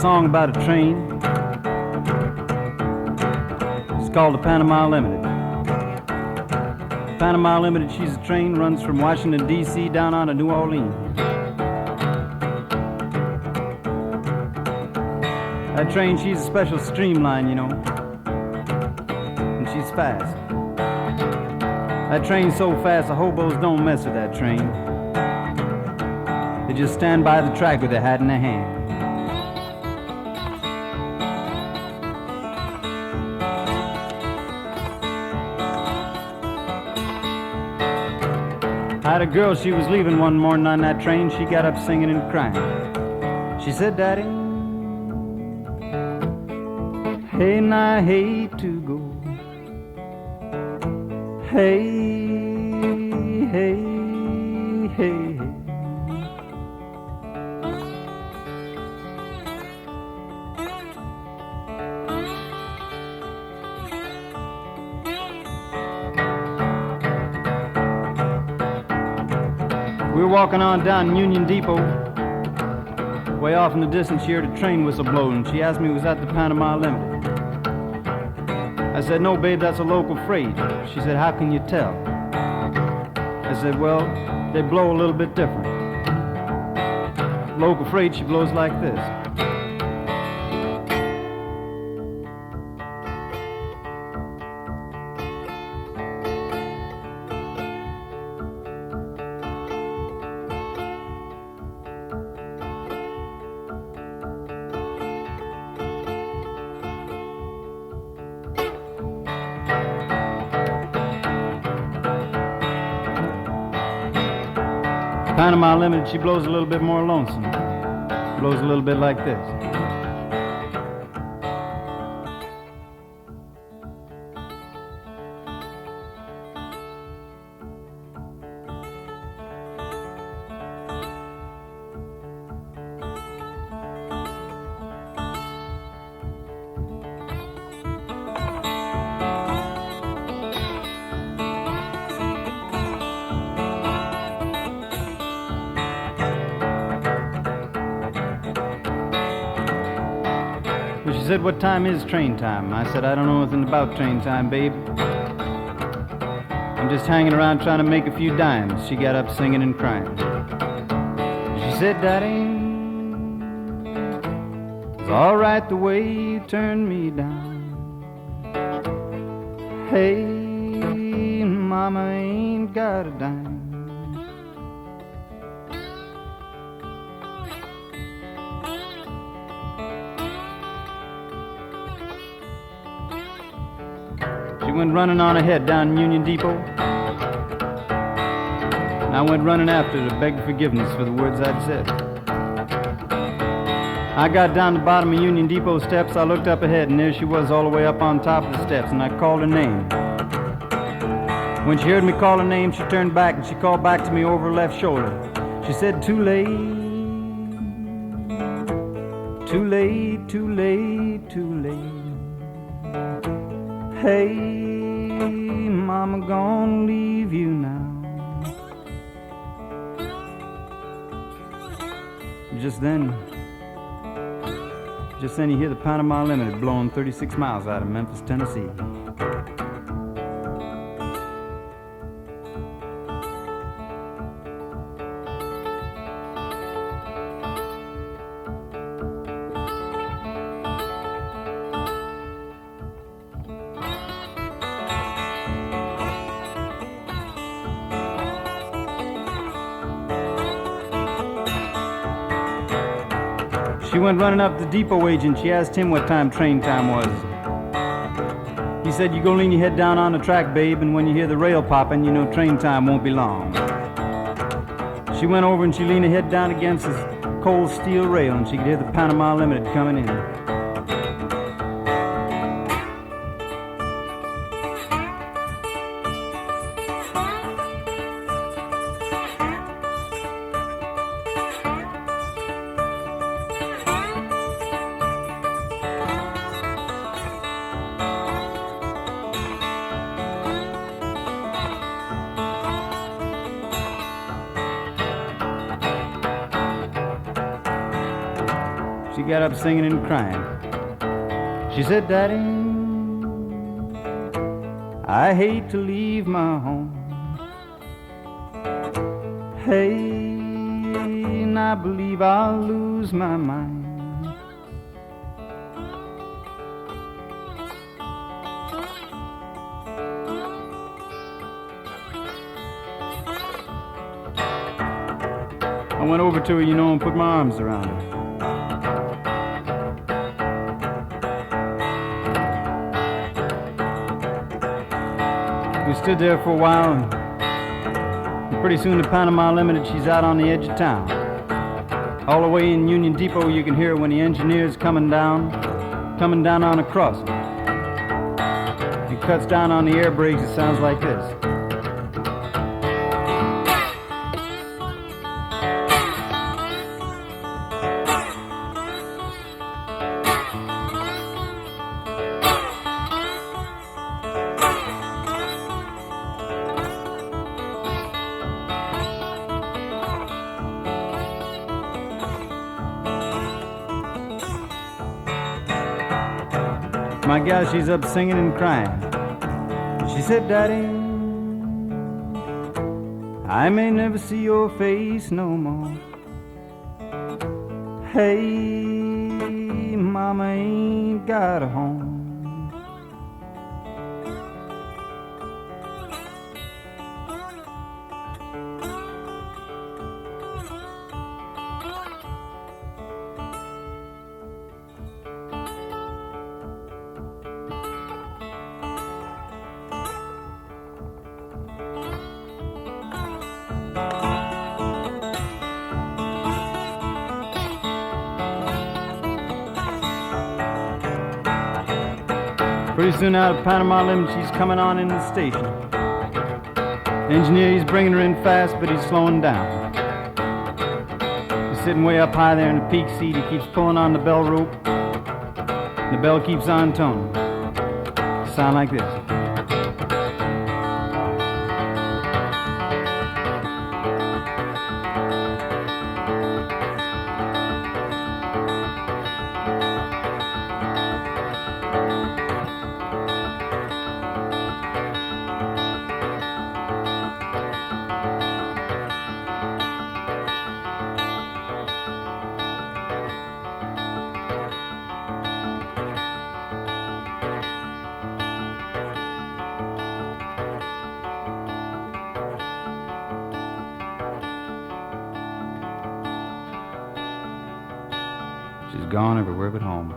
song about a train. It's called the Panama Limited. Panama Limited, she's a train, runs from Washington, D.C. down on to New Orleans. That train, she's a special streamline, you know, and she's fast. That train's so fast, the hobos don't mess with that train. They just stand by the track with their hat in their hand. I had a girl, she was leaving one morning on that train. She got up singing and crying. She said, "Daddy, hey, and I hate to go. Hey, hey, hey, hey." We were walking on down Union Depot. Way off in the distance, she heard a train whistle blow, and she asked me, was that the Panama Limited? I said, "No, babe, that's a local freight." She said, "How can you tell?" I said, "Well, they blow a little bit different. Local freight, she blows like this." Panama Limited, she blows a little bit more lonesome. Blows a little bit like this. She said, "What time is train time?" I said, "I don't know anything about train time, babe. I'm just hanging around trying to make a few dimes." She got up singing and crying. She said, "Daddy, it's all right the way you turned me down. Hey, mama ain't got a dime. She went running on ahead down Union Depot, and I went running after her to beg forgiveness for the words I'd said. I got down the bottom of Union Depot steps. I looked up ahead, and there she was all the way up on top of the steps, and I called her name. When she heard me call her name, she turned back, and she called back to me over her left shoulder. She said, "Too late, too late, too late, too late. Hey, mama gonna leave you now." Just then you hear the Panama Limited blowing 36 miles out of Memphis, Tennessee. She went running up to the depot agent. She asked him what time train time was. He said, "You go lean your head down on the track, babe, and when you hear the rail popping, you know train time won't be long." She went over and she leaned her head down against this cold steel rail, and she could hear the Panama Limited coming in. She got up singing and crying. She said, Daddy, I hate to leave my home. Hey, and I believe I'll lose my mind. I went over to her, you know, and put my arms around her. We stood there for a while, and pretty soon the Panama Limited, she's out on the edge of town. All the way in Union Depot, you can hear when the engineer's coming down on a crossing. He cuts down on the air brakes, it sounds like this. My gal, she's up singing and crying. She said, Daddy, I may never see your face no more. Hey, Mama ain't got a home. Pretty soon out of Panama Limited, she's coming on in the station. The engineer, he's bringing her in fast, but he's slowing down. He's sitting way up high there in the peak seat. He keeps pulling on the bell rope. The bell keeps on toning. Sound like this. She's gone everywhere but home.